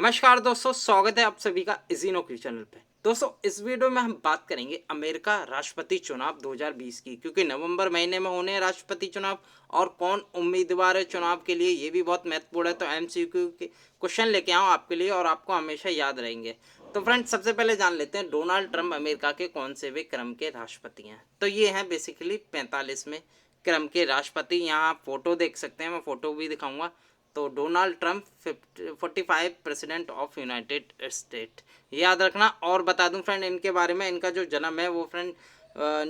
नमस्कार दोस्तों, स्वागत है आप सभी का इजी नौकरी चैनल पे। दोस्तों, इस वीडियो में हम बात करेंगे अमेरिका राष्ट्रपति चुनाव 2020 की, क्योंकि नवंबर महीने में होने हैं राष्ट्रपति चुनाव और कौन उम्मीदवार है चुनाव के लिए ये भी बहुत महत्वपूर्ण है। तो एमसीक्यू के क्वेश्चन लेके आऊँ आपके लिए और आपको हमेशा याद रहेंगे। तो फ्रेंड्स, सबसे पहले जान लेते हैं डोनाल्ड ट्रंप अमेरिका के कौन से वे क्रम के राष्ट्रपति हैं। तो ये हैं बेसिकली 45वें क्रम के राष्ट्रपति। यहाँ आप फोटो देख सकते हैं, मैं फोटो भी दिखाऊंगा। तो Donald Trump 45 president of United state, याद रखना। और बता दूं फ्रेंड इनके बारे में, इनका जो जन्म है वो फ्रेंड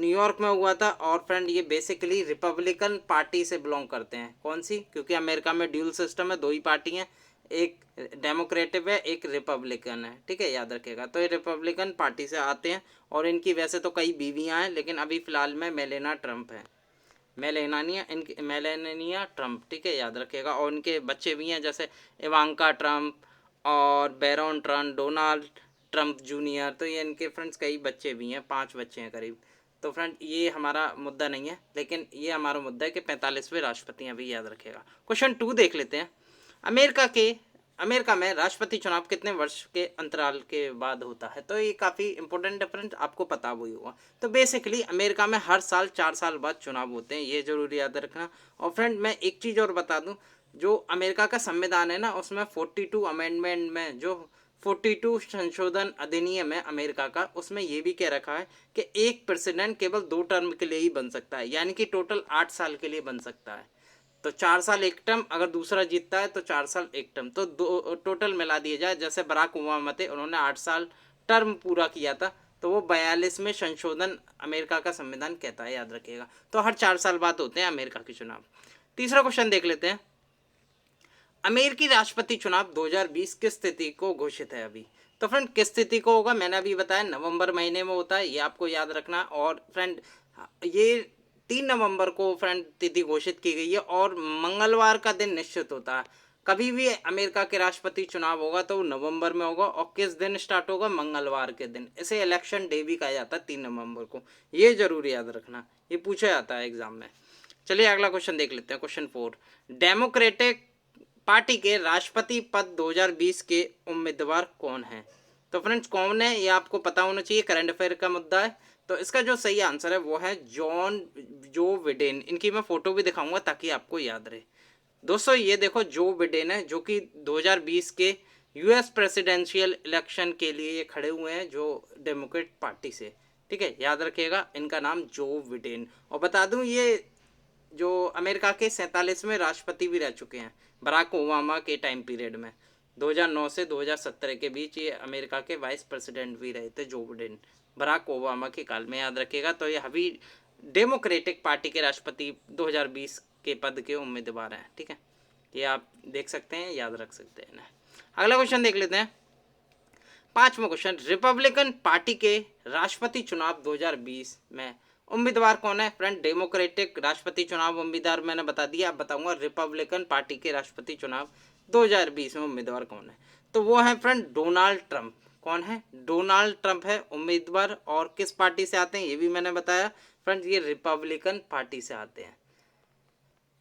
न्यूयॉर्क में हुआ था। और फ्रेंड ये बेसिकली रिपब्लिकन पार्टी से बिलोंग करते हैं। कौन सी? क्योंकि अमेरिका में ड्यूल सिस्टम है, दो ही पार्टी हैं, एक डेमोक्रेटिक है, एक रिपब्लिकन है। ठीक है, याद रखेगा। तो ये रिपब्लिकन पार्टी से आते हैं और इनकी वैसे तो कई बीवियां हैं, लेकिन अभी फिलहाल में मेलेना ट्रंप है, मेलेनिया ट्रंप। ठीक है, याद रखिएगा। और उनके बच्चे भी हैं, जैसे इवांका ट्रंप और baron Trump, Donald Trump junior. तो ये इनके फ्रेंड्स कई बच्चे भी हैं, 5 बच्चे हैं करीब। तो फ्रेंड ये हमारा मुद्दा नहीं है, लेकिन ये हमारा मुद्दा है कि 45वें राष्ट्रपति हैं, अभी याद रखिएगा। क्वेश्चन 2 देख लेते हैं। अमेरिका में राष्ट्रपति चुनाव कितने वर्ष के अंतराल के बाद होता है? तो ये काफ़ी इंपॉर्टेंट डिफरेंस आपको पता हुई होगा। तो बेसिकली अमेरिका में हर साल 4 साल बाद चुनाव होते हैं, ये जरूरी याद रखना। और फ्रेंड मैं एक चीज़ और बता दूं, जो अमेरिका का संविधान है ना, उसमें 42 अमेंडमेंट में जो 42 संशोधन अधिनियम है अमेरिका का, उसमें ये भी कह रखा है कि एक प्रेसिडेंट केवल 2 टर्म के लिए ही बन सकता है, यानी कि टोटल 8 साल के लिए बन सकता है। तो 4 साल एक टर्म, अगर दूसरा जीतता है तो 4 साल एक टर्म, तो दो टोटल मिला दिया जाए। जैसे बराक ओबामा थे, उन्होंने 8 साल टर्म पूरा किया था, तो वो 42वें संशोधन अमेरिका का संविधान कहता है, याद रखिएगा। तो हर 4 साल बाद होते हैं अमेरिका के चुनाव। तीसरा क्वेश्चन देख लेते हैं। अमेरिकी राष्ट्रपति चुनाव 2020 किस तिथि को घोषित है अभी? तो फ्रेंड किस तिथि को होगा मैंने अभी बताया, नवंबर महीने में होता है, ये आपको याद रखना। और फ्रेंड ये 3 नवंबर को फ्रेंड तिथि घोषित की गई है और मंगलवार का दिन निश्चित होता है। कभी भी अमेरिका के राष्ट्रपति चुनाव होगा तो नवंबर में होगा। और किस दिन स्टार्ट होगा? मंगलवार के दिन। इसे इलेक्शन डे भी कहा जाता है 3 नवंबर को, ये जरूर याद रखना, ये पूछा जाता है एग्जाम में। चलिए अगला क्वेश्चन देख लेते हैं, क्वेश्चन 4। डेमोक्रेटिक पार्टी के राष्ट्रपति पद 2020 के उम्मीदवार कौन हैं? तो फ्रेंड्स कौन है ये आपको पता होना चाहिए, करंट अफेयर का मुद्दा है। तो इसका जो सही आंसर है वो है जो बिडेन। इनकी मैं फोटो भी दिखाऊंगा ताकि आपको याद रहे। दोस्तों ये देखो, जो बिडेन है, जो कि 2020 के यूएस प्रेसिडेंशियल इलेक्शन के लिए ये खड़े हुए हैं, जो डेमोक्रेट पार्टी से। ठीक है, याद रखिएगा, इनका नाम जो बिडेन। और बता दूं ये जो अमेरिका के 47वें राष्ट्रपति भी रह चुके हैं बराक ओबामा के टाइम पीरियड में। 2009 से 2017 के बीच ये अमेरिका के वाइस प्रेसिडेंट भी रहे थे, जो बिडेन, बराक ओबामा के काल में, याद रखिएगा। तो ये अभी डेमोक्रेटिक पार्टी के राष्ट्रपति 2020 के पद के उम्मीदवार हैं। ठीक है, ये आप देख सकते हैं, याद रख सकते हैं ना। अगला क्वेश्चन देख लेते हैं, 5वां क्वेश्चन। रिपब्लिकन पार्टी के राष्ट्रपति चुनाव 2020 में उम्मीदवार कौन है? फ्रेंड डेमोक्रेटिक राष्ट्रपति चुनाव उम्मीदवार मैंने बता दिया, अब बताऊंगा रिपब्लिकन पार्टी के राष्ट्रपति चुनाव 2020 में उम्मीदवार कौन है। तो वो है फ्रेंड डोनाल्ड ट्रंप। कौन है? डोनाल्ड ट्रंप है उम्मीदवार। और किस पार्टी से आते हैं ये भी मैंने बताया फ्रेंड, ये रिपब्लिकन पार्टी से आते हैं,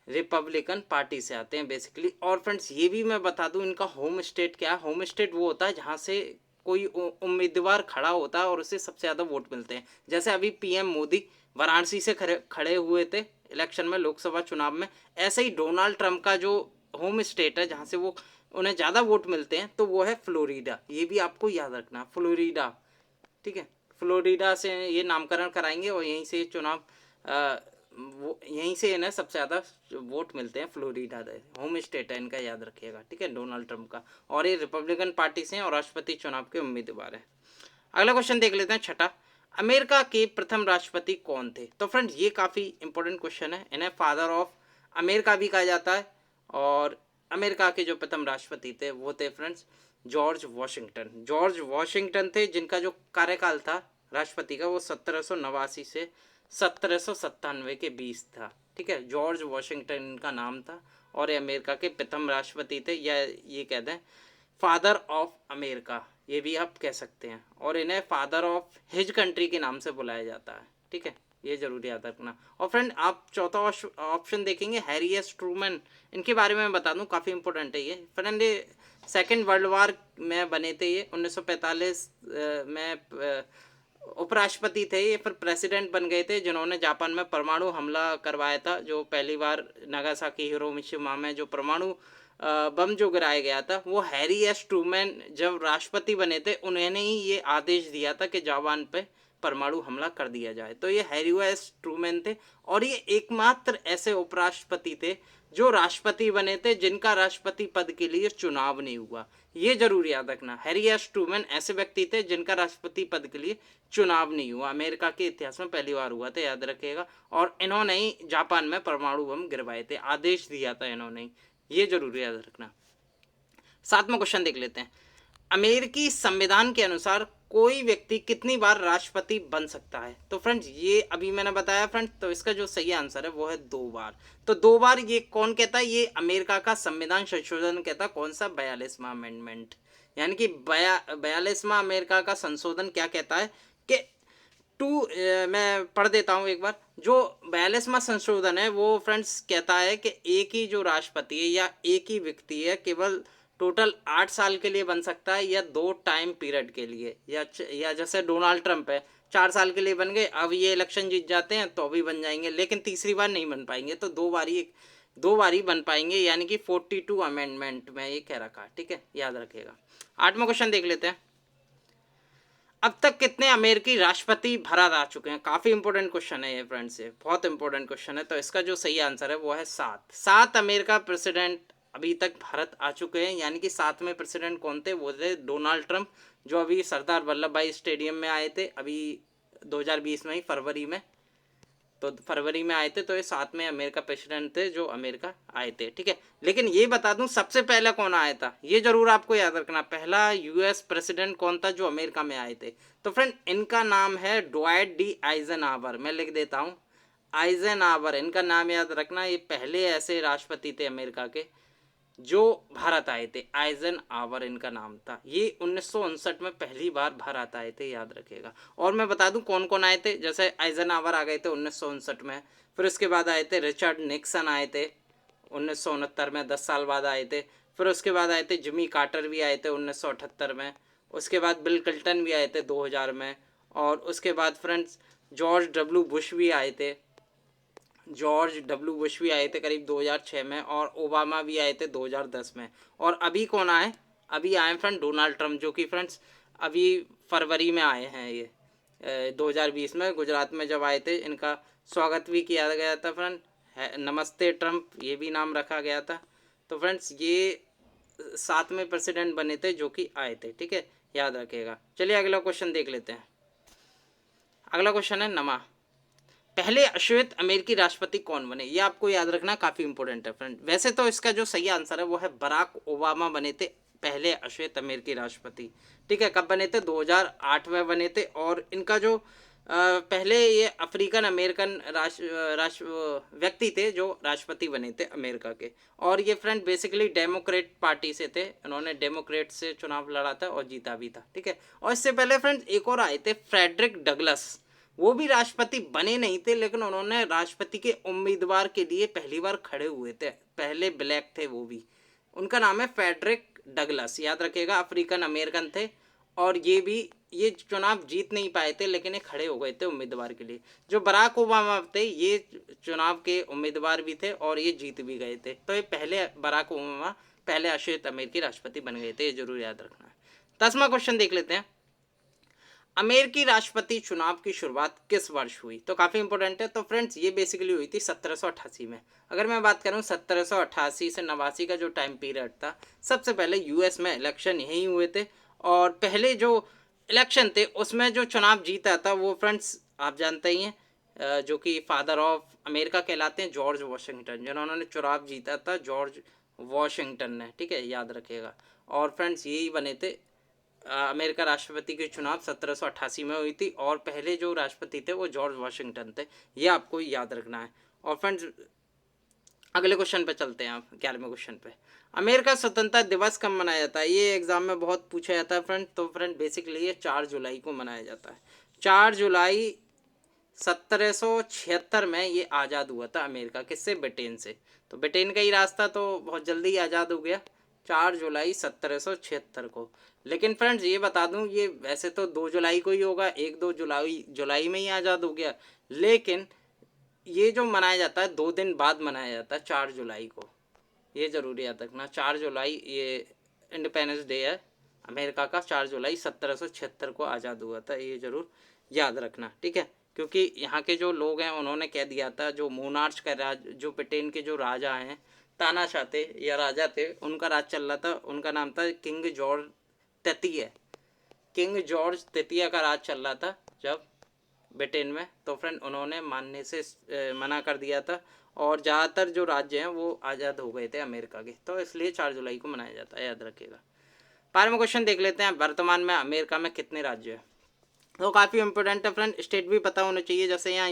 रिपब्लिकन पार्टी से आते हैं बेसिकली। और फ्रेंड्स ये भी मैं बता दूं, इनका होम स्टेट क्या है? होम स्टेट वो होता है जहां से कोई उम्मीदवार खड़ा होता है और उसे सबसे ज़्यादा वोट मिलते हैं। जैसे अभी पीएम मोदी वाराणसी से खड़े हुए थे इलेक्शन में, लोकसभा चुनाव में। ऐसे ही डोनाल्ड ट्रंप का जो होम स्टेट है जहाँ से वो उन्हें ज़्यादा वोट मिलते हैं, तो वो है फ्लोरिडा। ये भी आपको याद रखना, फ्लोरिडा। ठीक है, फ्लोरिडा से ये नामकरण कराएंगे और यहीं से चुनाव वो यहीं से इन्हें सबसे ज़्यादा वोट मिलते हैं। फ्लोरिडा होम स्टेट है इनका, याद रखिएगा। ठीक है, डोनाल्ड ट्रंप का। और ये रिपब्लिकन पार्टी से हैं और राष्ट्रपति चुनाव के उम्मीदवार हैं। अगला क्वेश्चन देख लेते हैं, छठा। अमेरिका के प्रथम राष्ट्रपति कौन थे? तो फ्रेंड्स ये काफ़ी इंपॉर्टेंट क्वेश्चन है। इन्हें फादर ऑफ अमेरिका भी कहा जाता है। और अमेरिका के जो प्रथम राष्ट्रपति थे वो थे friends George Washington. George Washington थे, जिनका जो कार्यकाल था राष्ट्रपति का वो 1789 से 1797 के बीच था। ठीक है, जॉर्ज वॉशिंगटन का नाम था और ये अमेरिका के प्रथम राष्ट्रपति थे, या ये कहते हैं फादर ऑफ अमेरिका, ये भी आप कह सकते हैं। और इन्हें फादर ऑफ हिज कंट्री के नाम से बुलाया जाता है। ठीक है, ये जरूर याद रखना। और फ्रेंड आप चौथा ऑप्शन देखेंगे, हैरी एस ट्रूमैन। इनके बारे में मैं बता दूं, काफ़ी इंपॉर्टेंट है ये फ्रेंड। सेकेंड वर्ल्ड वार में बने थे ये। 1945 में उपराष्ट्रपति थे ये, फिर प्रेसिडेंट बन गए थे जिन्होंने जापान में परमाणु हमला करवाया था, जो पहली बार नागासाकी हिरोशिमा में जो परमाणु बम जो गिराया गया था। वो हैरी एस ट्रूमैन जब राष्ट्रपति बने थे, उन्होंने ही ये आदेश दिया था कि जापान पे परमाणु हमला कर दिया जाए। तो ये हैरी एस ट्रूमैन थे, और ये एकमात्र ऐसे उपराष्ट्रपति थे जो राष्ट्रपति बने थे जिनका राष्ट्रपति पद के लिए चुनाव नहीं हुआ। ये जरूर याद रखना, हैरी एस ट्रूमैन ऐसे व्यक्ति थे जिनका राष्ट्रपति पद के लिए चुनाव नहीं हुआ। अमेरिका के इतिहास में पहली बार हुआ था, याद रखिएगा। और इन्होंने ही जापान में परमाणु बम गिरवाए थे, आदेश दिया था इन्होंने ही। ये जरूर याद रखना। 7वां क्वेश्चन देख लेते हैं। अमेरिकी संविधान के अनुसार कोई व्यक्ति कितनी बार राष्ट्रपति बन सकता है? तो फ्रेंड्स ये अभी मैंने बताया फ्रेंड्स, तो इसका जो सही आंसर है वो है 2 बार। तो 2 बार ये कौन कहता है? ये अमेरिका का संविधान संशोधन कहता है। कौन सा? 42वां अमेंडमेंट। यानी कि 42वां अमेरिका का संशोधन क्या कहता है कि मैं पढ़ देता हूँ एक बार। जो 42वां संशोधन है वो फ्रेंड्स कहता है कि एक ही जो राष्ट्रपति है या एक ही व्यक्ति है केवल टोटल 8 साल के लिए बन सकता है, या 2 टाइम पीरियड के लिए, या जैसे डोनाल्ड ट्रंप है 4 साल के लिए बन गए, अब ये इलेक्शन जीत जाते हैं तो भी बन जाएंगे, लेकिन तीसरी बार नहीं बन पाएंगे, तो 2 बार ही बन पाएंगे, यानी कि 42 अमेंडमेंट में ये कह रखा है। ठीक है, याद रखिएगा। 8वां क्वेश्चन देख लेते हैं। अब तक कितने अमेरिकी राष्ट्रपति भारत आ चुके हैं? काफ़ी इंपॉर्टेंट क्वेश्चन है ये फ्रेंड्स, ये बहुत इंपॉर्टेंट क्वेश्चन है। तो इसका जो सही आंसर है वो है 7 अमेरिका प्रेसिडेंट अभी तक भारत आ चुके हैं। यानी कि 7वें प्रेसिडेंट कौन थे? वो थे डोनाल्ड ट्रंप, जो अभी सरदार वल्लभ भाई स्टेडियम में आए थे अभी 2020 में ही, फरवरी में। तो फरवरी में आए थे, तो ये 7वें अमेरिका प्रेसिडेंट थे जो अमेरिका आए थे। ठीक है, लेकिन ये बता दूं सबसे पहला कौन आया था, ये जरूर आपको याद रखना। पहला यूएस प्रेसिडेंट कौन था जो अमेरिका में आए थे? तो फ्रेंड इनका नाम है ड्वाइट डी आइजनहावर। मैं लिख देता हूँ, आइजनहावर इनका नाम याद रखना। ये पहले ऐसे राष्ट्रपति थे अमेरिका के जो भारत आए थे। आइजनहावर इनका नाम था। ये 1959 में पहली बार भारत आए थे, याद रखिएगा। और मैं बता दूं कौन कौन आए थे। जैसे आइजनहावर आ गए थे 1959 में, फिर उसके बाद आए थे रिचर्ड निक्सन, आए थे 1969 में, 10 साल बाद आए थे। फिर उसके बाद आए थे जिमी कार्टर भी आए थे 1978 में। उसके बाद बिल क्लिंटन भी आए थे 2000 में। और उसके बाद फ्रेंड्स जॉर्ज डब्ल्यू बुश भी आए थे, करीब 2006 में। और ओबामा भी आए थे 2010 में। और अभी कौन आए? अभी आए फ्रेंड डोनाल्ड ट्रंप, जो कि फ्रेंड्स अभी फरवरी में आए हैं। ये 2020 में गुजरात में जब आए थे, इनका स्वागत भी किया गया था फ्रेंड, नमस्ते ट्रंप ये भी नाम रखा गया था। तो फ्रेंड्स ये 7वें प्रेसिडेंट बने थे जो कि आए थे। ठीक है, याद रखिएगा। चलिए अगला क्वेश्चन देख लेते हैं। अगला क्वेश्चन है नमा, पहले अश्वेत अमेरिकी राष्ट्रपति कौन बने? ये आपको याद रखना, काफ़ी इंपॉर्टेंट है फ्रेंड। वैसे तो इसका जो सही आंसर है वो है बराक ओबामा बने थे पहले अश्वेत अमेरिकी राष्ट्रपति। ठीक है, कब बने थे? 2008 में बने थे। और इनका जो पहले ये अफ्रीकन अमेरिकन व्यक्ति थे जो राष्ट्रपति बने थे अमेरिका के। और ये फ्रेंड बेसिकली डेमोक्रेट पार्टी से थे, इन्होंने डेमोक्रेट से चुनाव लड़ा था और जीता भी था। ठीक है, और इससे पहले फ्रेंड एक और आए थे, फ्रेडरिक डगलस। वो भी राष्ट्रपति बने नहीं थे, लेकिन उन्होंने राष्ट्रपति के उम्मीदवार के लिए पहली बार खड़े हुए थे। पहले ब्लैक थे वो भी। उनका नाम है फ्रेडरिक डगलस, याद रखिएगा। अफ्रीकन अमेरिकन थे, और ये चुनाव जीत नहीं पाए थे, लेकिन ये खड़े हो गए थे उम्मीदवार के लिए। जो बराक ओबामा थे ये चुनाव के उम्मीदवार भी थे और ये जीत भी गए थे। तो ये पहले बराक ओबामा पहले अश्वेत अमेरिकी राष्ट्रपति बन गए थे, ये जरूर याद रखना है। 10वां क्वेश्चन देख लेते हैं। अमेरिकी राष्ट्रपति चुनाव की शुरुआत किस वर्ष हुई? तो काफ़ी इंपॉर्टेंट है। तो फ्रेंड्स ये बेसिकली हुई थी 1788 में। अगर मैं बात करूं 1788 से 89 का जो टाइम पीरियड था, सबसे पहले यूएस में इलेक्शन यहीं हुए थे। और पहले जो इलेक्शन थे उसमें जो चुनाव जीता था वो फ्रेंड्स आप जानते ही हैं, जो कि फादर ऑफ अमेरिका कहलाते हैं, जॉर्ज वॉशिंगटन, जिन्होंने चुनाव जीता था जॉर्ज वॉशिंगटन ने। ठीक है, याद रखिएगा। और फ्रेंड्स यही बने थे अमेरिका राष्ट्रपति के चुनाव 1788 में हुई थी। और पहले जो राष्ट्रपति थे वो जॉर्ज वॉशिंगटन थे, ये आपको याद रखना है। और फ्रेंड्स अगले क्वेश्चन पे चलते हैं। आप 11वें क्वेश्चन पे, अमेरिका स्वतंत्रता दिवस कब मनाया जाता है? ये एग्जाम में बहुत पूछा जाता है फ्रेंड। तो फ्रेंड बेसिकली ये 4 जुलाई को मनाया जाता है। 4 जुलाई 1776 में ये आज़ाद हुआ था अमेरिका। किससे? ब्रिटेन से। तो ब्रिटेन का ही रास्ता तो बहुत जल्दी आज़ाद हो गया। 4 जुलाई 1776 को। लेकिन फ्रेंड्स ये बता दूं, ये वैसे तो 2 जुलाई को ही होगा, 1-2 जुलाई में ही आज़ाद हो गया, लेकिन ये जो मनाया जाता है 2 दिन बाद मनाया जाता है, 4 जुलाई को। ये ज़रूरी याद रखना, 4 जुलाई ये इंडिपेंडेंस डे है अमेरिका का। 4 जुलाई 1776 को आज़ाद हुआ था, ये ज़रूर याद रखना, ठीक है। क्योंकि यहाँ के जो लोग हैं उन्होंने कह दिया था, जो मोनार्च का राज, जो ब्रिटेन के जो राजा हैं, तानाशाह थे या राजा थे, उनका राज चल रहा था, उनका नाम था किंग जॉर्ज तृतीय। किंग जॉर्ज तृतीय का राज चल रहा था जब ब्रिटेन में, तो फ्रेंड उन्होंने मानने से मना कर दिया था, और ज़्यादातर जो राज्य हैं वो आज़ाद हो गए थे अमेरिका के, तो इसलिए 4 जुलाई को मनाया जाता है, याद रखिएगा। 12वां क्वेश्चन देख लेते हैं, वर्तमान में अमेरिका में कितने राज्य हैं। तो काफ़ी इंपॉर्टेंट है फ्रेंड, स्टेट भी पता होना चाहिए। जैसे यहाँ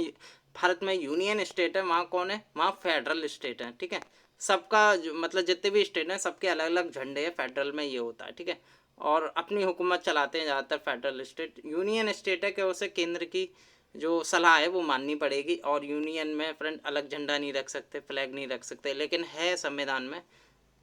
भारत में यूनियन स्टेट है, वहाँ कौन है, वहाँ फेडरल स्टेट है, ठीक है। सबका मतलब जितने भी स्टेट हैं सबके अलग अलग झंडे हैं, फेडरल में ये होता है, ठीक है। और अपनी हुकूमत चलाते हैं ज़्यादातर फेडरल स्टेट। यूनियन स्टेट है कि उसे केंद्र की जो सलाह है वो माननी पड़ेगी, और यूनियन में फ्रेंड अलग झंडा नहीं रख सकते, फ्लैग नहीं रख सकते, लेकिन है संविधान में,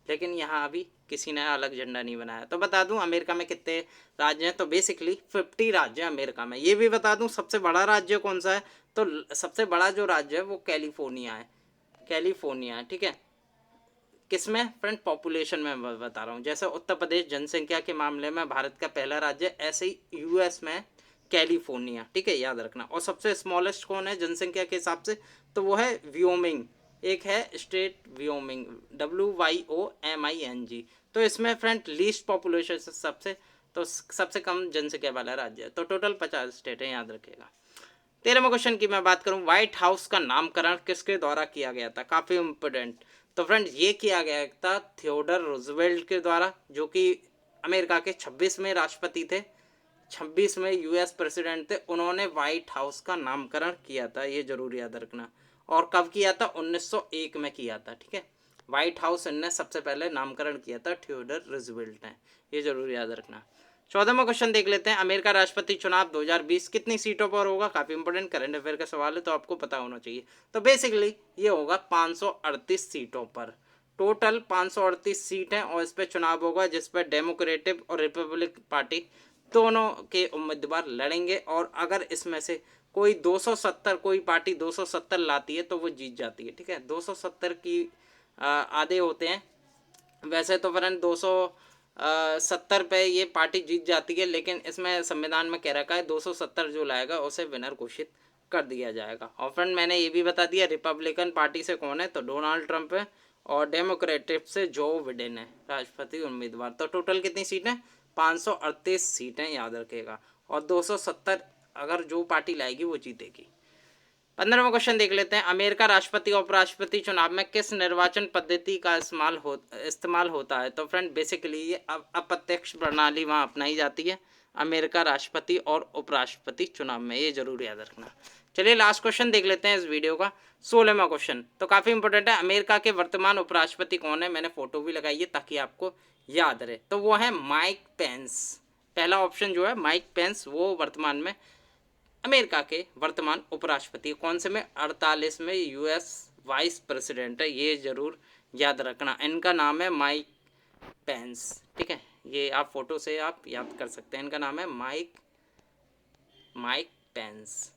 लेकिन यहाँ अभी किसी ने अलग झंडा नहीं बनाया। तो बता दूं अमेरिका में कितने राज्य हैं, तो बेसिकली 50 राज्य हैं अमेरिका में। ये भी बता दूं सबसे बड़ा राज्य कौन सा है, तो सबसे बड़ा जो राज्य है वो कैलिफोर्निया है, कैलिफोर्निया है, ठीक है। किसमें फ्रेंड, पॉपुलेशन में बता रहा हूँ। जैसे उत्तर प्रदेश जनसंख्या के मामले में भारत का पहला राज्य, ऐसे ही यूएस में कैलिफोर्निया, ठीक है, याद रखना। और सबसे स्मॉलेस्ट कौन है जनसंख्या के हिसाब से, तो वो है व्योमिंग, एक है स्टेट व्योमिंग, WYOMING। तो इसमें फ्रेंड लीस्ट पॉपुलेशन से सबसे, तो सबसे कम जनसंख्या वाला राज्य है। तो टोटल 50 स्टेट है, याद रखिएगा। 13वां क्वेश्चन की मैं बात करूं, व्हाइट हाउस का नामकरण किसके द्वारा किया गया था, काफ़ी इंपोर्टेंट। तो फ्रेंड ये किया गया था थियोडर रूजवेल्ट के द्वारा, जो कि अमेरिका के 26वें राष्ट्रपति थे, 26वें यूएस प्रेसिडेंट थे। उन्होंने व्हाइट हाउस का नामकरण किया था, ये जरूर याद रखना। और कब किया था, 1901 में किया था, ठीक है। व्हाइट हाउस इनने सबसे पहले नामकरण किया था थियोडर रूजवेल्ट ने, ये जरूर याद रखना। 14वां क्वेश्चन देख लेते हैं, अमेरिका राष्ट्रपति चुनाव 2020 कितनी सीटों पर होगा, काफ़ी इंपॉर्टेंट करंट अफेयर का सवाल है, तो आपको पता होना चाहिए। तो बेसिकली ये होगा 538 सीटों पर, टोटल 538 सीट हैं, और इस पर चुनाव होगा जिस पर डेमोक्रेटिक और रिपब्लिक पार्टी दोनों के उम्मीदवार लड़ेंगे। और अगर इसमें से कोई 270, कोई पार्टी 270 लाती है तो वो जीत जाती है, ठीक है। 270 की आधे होते हैं वैसे तो फ्रेंड, 270 पे ये पार्टी जीत जाती है, लेकिन इसमें संविधान में कह रखा है 270 जो लाएगा उसे विनर घोषित कर दिया जाएगा। और फ्रेंड मैंने ये भी बता दिया, रिपब्लिकन पार्टी से कौन है, तो डोनाल्ड ट्रंप है, और डेमोक्रेटिक से जो बिडेन है राष्ट्रपति उम्मीदवार। तो टोटल कितनी सीटें, 538 सीटें, याद रखेगा। और 270 अगर जो पार्टी लाएगी वो जीतेगी। 15वां क्वेश्चन देख लेते हैं, अमेरिका राष्ट्रपति और उपराष्ट्रपति चुनाव में किस निर्वाचन पद्धति का इस्तेमाल होता है। तो फ्रेंड बेसिकली ये अप्रत्यक्ष प्रणाली वहाँ अपनाई जाती है अमेरिका राष्ट्रपति और उपराष्ट्रपति चुनाव में, ये जरूर याद रखना। चलिए लास्ट क्वेश्चन देख लेते हैं इस वीडियो का, 16वां क्वेश्चन। तो काफ़ी इंपॉर्टेंट है, अमेरिका के वर्तमान उपराष्ट्रपति कौन है, मैंने फोटो भी लगाई है ताकि आपको याद रहे। तो वो है माइक पेंस, पहला ऑप्शन जो है माइक पेंस, वो वर्तमान में अमेरिका के वर्तमान उपराष्ट्रपति, कौन से में, 48 में यूएस वाइस प्रेसिडेंट है, ये जरूर याद रखना। इनका नाम है माइक पेंस, ठीक है। ये आप फोटो से आप याद कर सकते हैं, इनका नाम है माइक पेंस।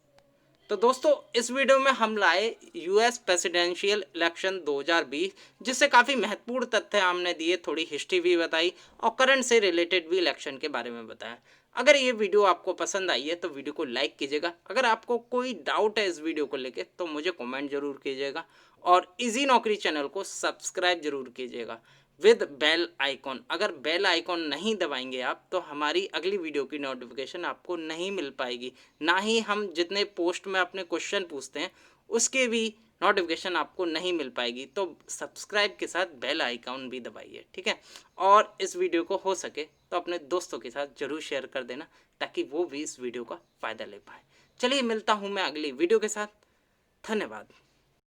तो दोस्तों इस वीडियो में हम लाए यूएस प्रेसिडेंशियल इलेक्शन 2020, जिससे काफ़ी महत्वपूर्ण तथ्य हमने दिए, थोड़ी हिस्ट्री भी बताई, और करंट से रिलेटेड भी इलेक्शन के बारे में बताया। अगर ये वीडियो आपको पसंद आई है तो वीडियो को लाइक कीजिएगा। अगर आपको कोई डाउट है इस वीडियो को लेके तो मुझे कमेंट जरूर कीजिएगा, और इजी नौकरी चैनल को सब्सक्राइब जरूर कीजिएगा विद बेल आइकॉन। अगर बेल आइकॉन नहीं दबाएंगे आप तो हमारी अगली वीडियो की नोटिफिकेशन आपको नहीं मिल पाएगी, ना ही हम जितने पोस्ट में अपने क्वेश्चन पूछते हैं उसके भी नोटिफिकेशन आपको नहीं मिल पाएगी। तो सब्सक्राइब के साथ बेल आइकॉन भी दबाइए, ठीक है। और इस वीडियो को हो सके तो अपने दोस्तों के साथ ज़रूर शेयर कर देना, ताकि वो भी इस वीडियो का फ़ायदा ले पाए। चलिए मिलता हूँ मैं अगली वीडियो के साथ, धन्यवाद।